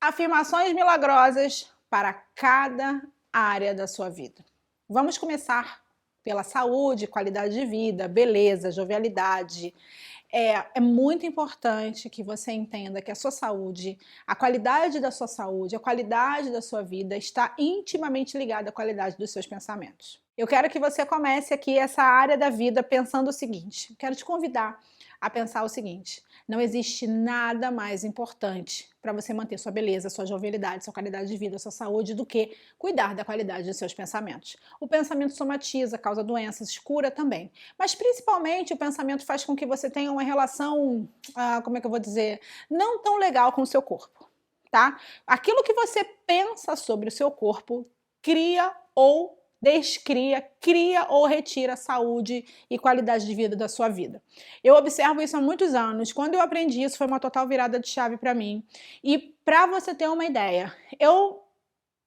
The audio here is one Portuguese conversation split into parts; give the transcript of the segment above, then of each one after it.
Afirmações milagrosas para cada área da sua vida. Vamos começar pela saúde, qualidade de vida, beleza, jovialidade. É muito importante que você entenda que a sua saúde, a qualidade da sua saúde, a qualidade da sua vida está intimamente ligada à qualidade dos seus pensamentos. Eu quero que você comece aqui essa área da vida pensando o seguinte, quero te convidar a pensar o seguinte, não existe nada mais importante para você manter sua beleza, sua jovialidade, sua qualidade de vida, sua saúde do que cuidar da qualidade dos seus pensamentos. O pensamento somatiza, causa doenças, cura também. Mas principalmente o pensamento faz com que você tenha uma relação, como é que eu vou dizer, não tão legal com o seu corpo, tá? Aquilo que você pensa sobre o seu corpo cria ou descria, cria ou retira saúde e qualidade de vida da sua vida. Eu observo isso há muitos anos. Quando eu aprendi isso, foi uma total virada de chave para mim. E para você ter uma ideia, eu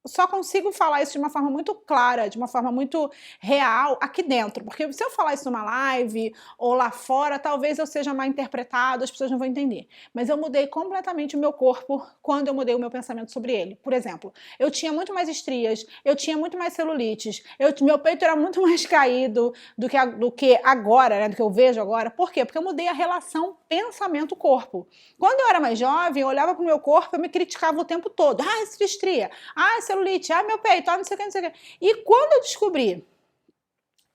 só consigo falar isso de uma forma muito clara, de uma forma muito real aqui dentro, porque se eu falar isso numa live ou lá fora, talvez eu seja mal interpretado, as pessoas não vão entender. Mas eu mudei completamente o meu corpo quando eu mudei o meu pensamento sobre ele. Por exemplo, eu tinha muito mais estrias, eu tinha muito mais celulites, meu peito era muito mais caído do que agora, né, do que eu vejo agora. Por quê? Porque eu mudei a relação pensamento-corpo. Quando eu era mais jovem, eu olhava para o meu corpo, eu me criticava o tempo todo. Ah, essa estria, celulite, meu peito, não sei o que, não sei o que. E quando eu descobri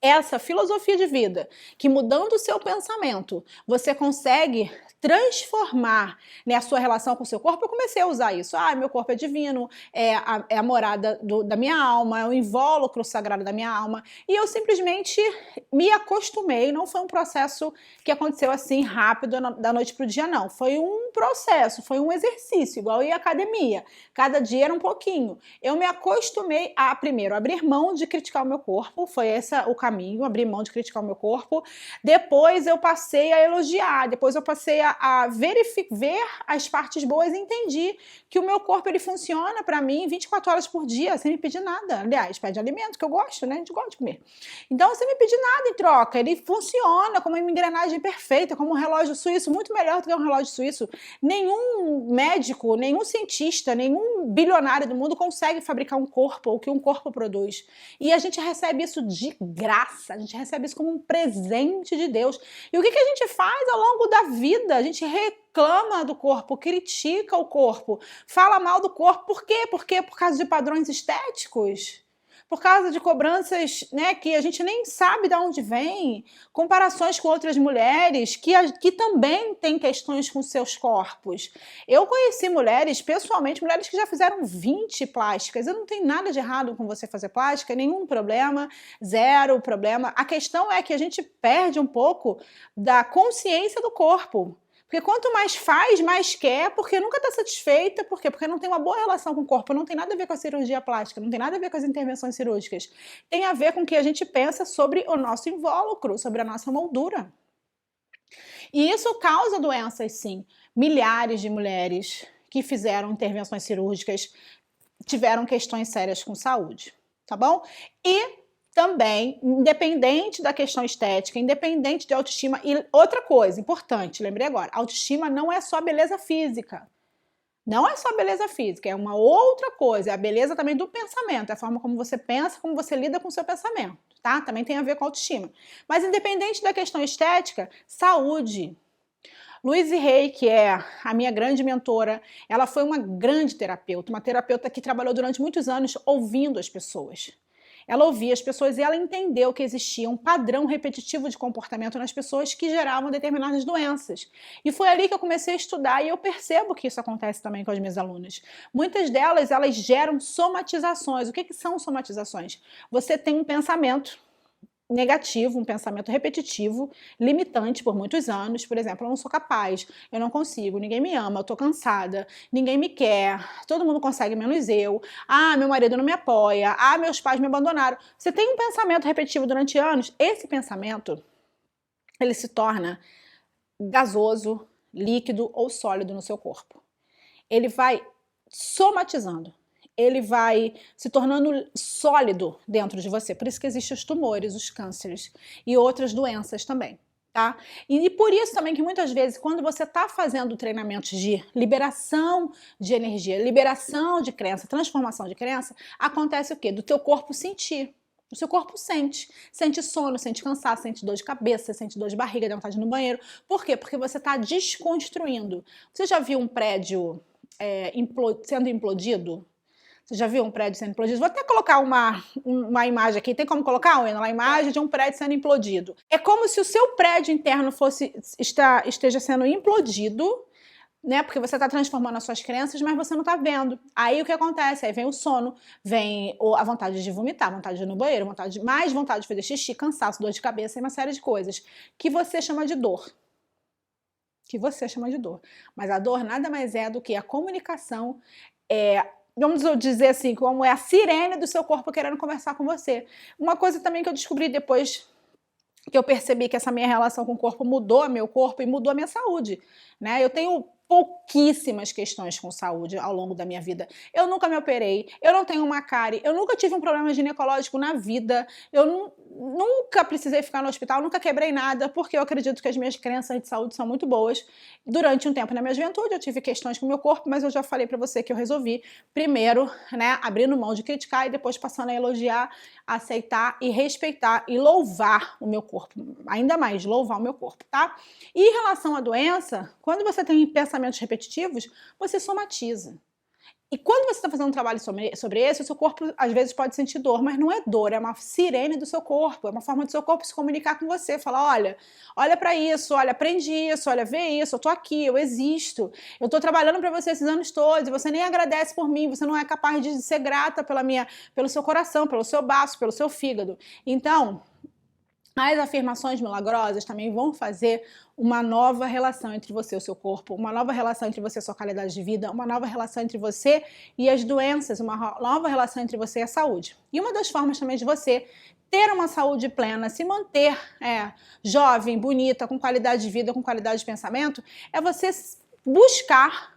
essa filosofia de vida, que mudando o seu pensamento, você consegue transformar, né, a sua relação com o seu corpo, eu comecei a usar isso. Meu corpo é divino, é a morada da minha alma, é o invólucro sagrado da minha alma. E eu simplesmente me acostumei, não foi um processo que aconteceu assim rápido, da noite para o dia, não. Foi um processo, foi um exercício, igual ir à academia. Cada dia era um pouquinho. Eu me acostumei a, primeiro, abrir mão de criticar o meu corpo, foi esse o caminho, abrir mão de criticar o meu corpo. Depois eu passei a elogiar, depois eu passei a ver as partes boas e entendi que o meu corpo ele funciona para mim 24 horas por dia, sem me pedir nada. Aliás, pede alimento, que eu gosto, né? A gente gosta de comer. Então, sem me pedir nada em troca, ele funciona como uma engrenagem perfeita, como um relógio suíço, muito melhor do que um relógio suíço. Nenhum médico, nenhum cientista, nenhum bilionário do mundo consegue fabricar um corpo, ou o que um corpo produz. E a gente recebe isso de graça, a gente recebe isso como um presente de Deus. E o que a gente faz ao longo da vida? A gente reclama do corpo, critica o corpo, fala mal do corpo. Por quê? Por causa de padrões estéticos? Por causa de cobranças, né, que a gente nem sabe de onde vem, comparações com outras mulheres que também têm questões com seus corpos. Eu conheci mulheres, pessoalmente, mulheres que já fizeram 20 plásticas. Eu não tenho nada de errado com você fazer plástica, nenhum problema, zero problema. A questão é que a gente perde um pouco da consciência do corpo. Porque quanto mais faz, mais quer, porque nunca está satisfeita. Por quê? Porque não tem uma boa relação com o corpo. Não tem nada a ver com a cirurgia plástica, não tem nada a ver com as intervenções cirúrgicas. Tem a ver com o que a gente pensa sobre o nosso invólucro, sobre a nossa moldura. E isso causa doenças, sim. Milhares de mulheres que fizeram intervenções cirúrgicas tiveram questões sérias com saúde, tá bom? E também, independente da questão estética, independente de autoestima, e outra coisa importante, lembrei agora, autoestima não é só beleza física. Não é só beleza física, é uma outra coisa, é a beleza também do pensamento, é a forma como você pensa, como você lida com o seu pensamento, tá? Também tem a ver com autoestima. Mas independente da questão estética, saúde. Louise Hay, que é a minha grande mentora, ela foi uma grande terapeuta, uma terapeuta que trabalhou durante muitos anos ouvindo as pessoas. Ela ouvia as pessoas e ela entendeu que existia um padrão repetitivo de comportamento nas pessoas que geravam determinadas doenças. E foi ali que eu comecei a estudar e eu percebo que isso acontece também com as minhas alunas. Muitas delas, elas geram somatizações. O que são somatizações? Você tem um pensamento negativo, um pensamento repetitivo, limitante por muitos anos. Por exemplo, eu não sou capaz, eu não consigo, ninguém me ama, eu tô cansada, ninguém me quer, todo mundo consegue menos eu, meu marido não me apoia, meus pais me abandonaram. Você tem um pensamento repetitivo durante anos, esse pensamento, ele se torna gasoso, líquido ou sólido no seu corpo. Ele vai somatizando. Ele vai se tornando sólido dentro de você. Por isso que existem os tumores, os cânceres e outras doenças também, tá? E por isso também que muitas vezes, quando você está fazendo treinamentos de liberação de energia, liberação de crença, transformação de crença, acontece o quê? Do teu corpo sentir. O seu corpo sente. Sente sono, sente cansaço, sente dor de cabeça, sente dor de barriga, dá vontade de ir no banheiro. Por quê? Porque você está desconstruindo. Você já viu um prédio sendo implodido? Você já viu um prédio sendo implodido? Vou até colocar uma imagem aqui. Tem como colocar uma imagem de um prédio sendo implodido? É como se o seu prédio interno esteja sendo implodido, né? Porque você está transformando as suas crenças, mas você não está vendo. Aí o que acontece? Aí vem o sono, vem a vontade de vomitar, vontade de ir no banheiro, mais vontade de fazer xixi, cansaço, dor de cabeça e uma série de coisas que você chama de dor. Que você chama de dor. Mas a dor nada mais é do que a comunicação, vamos dizer assim, como é a sirene do seu corpo querendo conversar com você. Uma coisa também que eu descobri depois que eu percebi que essa minha relação com o corpo mudou meu corpo e mudou a minha saúde, né? Eu tenho pouquíssimas questões com saúde ao longo da minha vida. Eu nunca me operei, eu não tenho uma cárie, eu nunca tive um problema ginecológico na vida, eu nunca precisei ficar no hospital, nunca quebrei nada, porque eu acredito que as minhas crenças de saúde são muito boas. Durante um tempo na minha juventude eu tive questões com o meu corpo, mas eu já falei pra você que eu resolvi primeiro, né, abrindo mão de criticar e depois passando a elogiar, aceitar e respeitar e louvar o meu corpo, ainda mais louvar o meu corpo, tá? E em relação à doença, quando você tem pensamentos repetitivos, você somatiza. E quando você está fazendo um trabalho sobre isso, o seu corpo às vezes pode sentir dor, mas não é dor, é uma sirene do seu corpo, é uma forma do seu corpo se comunicar com você, falar, olha para isso, olha, aprende isso, olha, vê isso, eu tô aqui, eu existo, eu tô trabalhando para você esses anos todos, e você nem agradece por mim, você não é capaz de ser grata pelo seu coração, pelo seu baço, pelo seu fígado. Então, as afirmações milagrosas também vão fazer uma nova relação entre você e o seu corpo, uma nova relação entre você e a sua qualidade de vida, uma nova relação entre você e as doenças, uma nova relação entre você e a saúde. E uma das formas também de você ter uma saúde plena, se manter jovem, bonita, com qualidade de vida, com qualidade de pensamento, é você buscar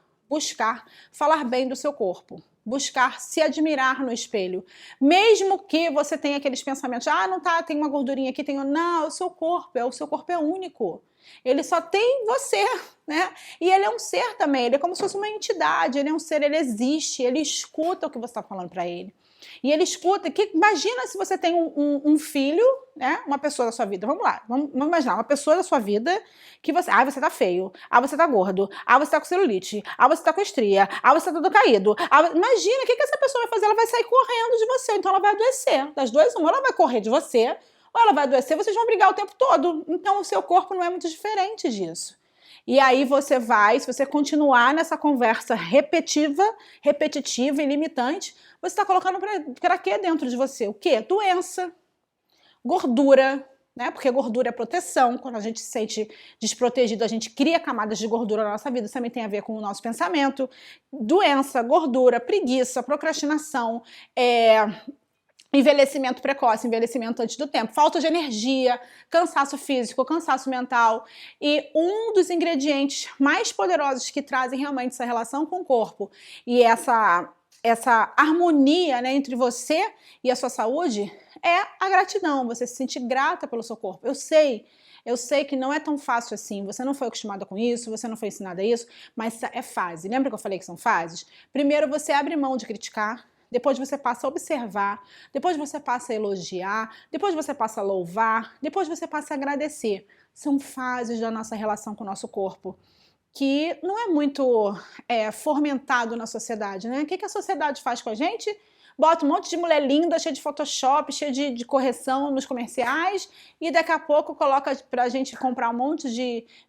falar bem do seu corpo. Buscar se admirar no espelho. Mesmo que você tenha aqueles pensamentos, não tá, tem uma gordurinha aqui, não, o seu corpo é único. Ele só tem você, né? E ele é um ser também, ele é como se fosse uma entidade, ele é um ser, ele existe, ele escuta o que você está falando para ele. E ele escuta, imagina se você tem um filho, né? Uma pessoa da sua vida, vamos lá, vamos imaginar, uma pessoa da sua vida que você tá feio, você tá gordo, você tá com celulite, você tá com estria, você tá todo caído. Imagina, o que essa pessoa vai fazer? Ela vai sair correndo de você, então ela vai adoecer. Das duas, uma, ela vai correr de você, ou ela vai adoecer, vocês vão brigar o tempo todo. Então o seu corpo não é muito diferente disso. E aí você vai, se você continuar nessa conversa repetitiva e limitante, você está colocando para quê dentro de você? O quê? Doença, gordura, né? Porque gordura é proteção. Quando a gente se sente desprotegido, a gente cria camadas de gordura na nossa vida. Isso também tem a ver com o nosso pensamento. Doença, gordura, preguiça, procrastinação, envelhecimento precoce, envelhecimento antes do tempo, falta de energia, cansaço físico, cansaço mental. E um dos ingredientes mais poderosos que trazem realmente essa relação com o corpo e essa harmonia, né, entre você e a sua saúde é a gratidão, você se sentir grata pelo seu corpo. Eu sei que não é tão fácil assim, você não foi acostumada com isso, você não foi ensinada isso, mas é fase. Lembra que eu falei que são fases? Primeiro você abre mão de criticar, depois você passa a observar, depois você passa a elogiar, depois você passa a louvar, depois você passa a agradecer. São fases da nossa relação com o nosso corpo que não é muito fomentado na sociedade, né? O que a sociedade faz com a gente? Bota um monte de mulher linda, cheia de Photoshop, cheia de correção nos comerciais e daqui a pouco coloca pra gente comprar um monte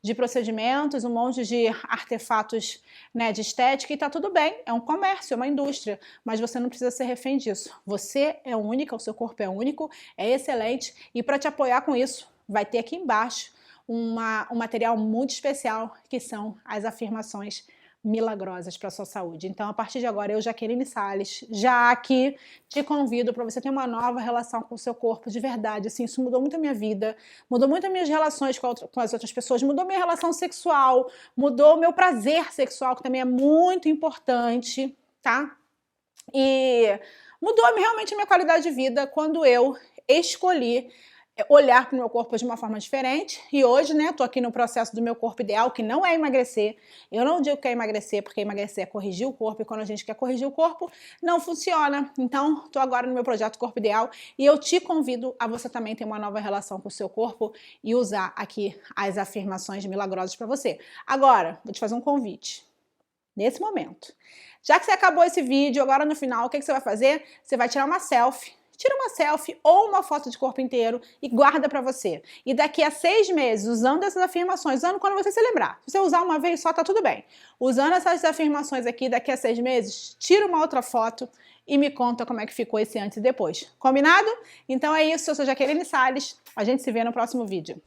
de procedimentos, um monte de artefatos, né, de estética e tá tudo bem, é um comércio, é uma indústria, mas você não precisa ser refém disso. Você é única, o seu corpo é único, é excelente e para te apoiar com isso, vai ter aqui embaixo um material muito especial que são as afirmações milagrosas para a sua saúde. Então, a partir de agora, eu, Jaqueline Salles, já aqui te convido para você ter uma nova relação com o seu corpo de verdade. Assim, isso mudou muito a minha vida, mudou muito as minhas relações com as outras pessoas, mudou minha relação sexual, mudou o meu prazer sexual, que também é muito importante, tá? E mudou realmente a minha qualidade de vida quando eu escolhi olhar para o meu corpo de uma forma diferente. E hoje, né, tô aqui no processo do meu corpo ideal, que não é emagrecer. Eu não digo que é emagrecer, porque emagrecer é corrigir o corpo, e quando a gente quer corrigir o corpo, não funciona. Então, tô agora no meu projeto Corpo Ideal, e eu te convido a você também ter uma nova relação com o seu corpo e usar aqui as afirmações milagrosas para você. Agora, vou te fazer um convite. Nesse momento. Já que você acabou esse vídeo, agora no final, o que você vai fazer? Você vai tirar uma selfie. Tira uma selfie ou uma foto de corpo inteiro e guarda para você. E daqui a 6 meses, usando essas afirmações, usando quando você se lembrar. Se você usar uma vez só, tá tudo bem. Usando essas afirmações aqui, daqui a 6 meses, tira uma outra foto e me conta como é que ficou esse antes e depois. Combinado? Então é isso, eu sou Jaqueline Salles. A gente se vê no próximo vídeo.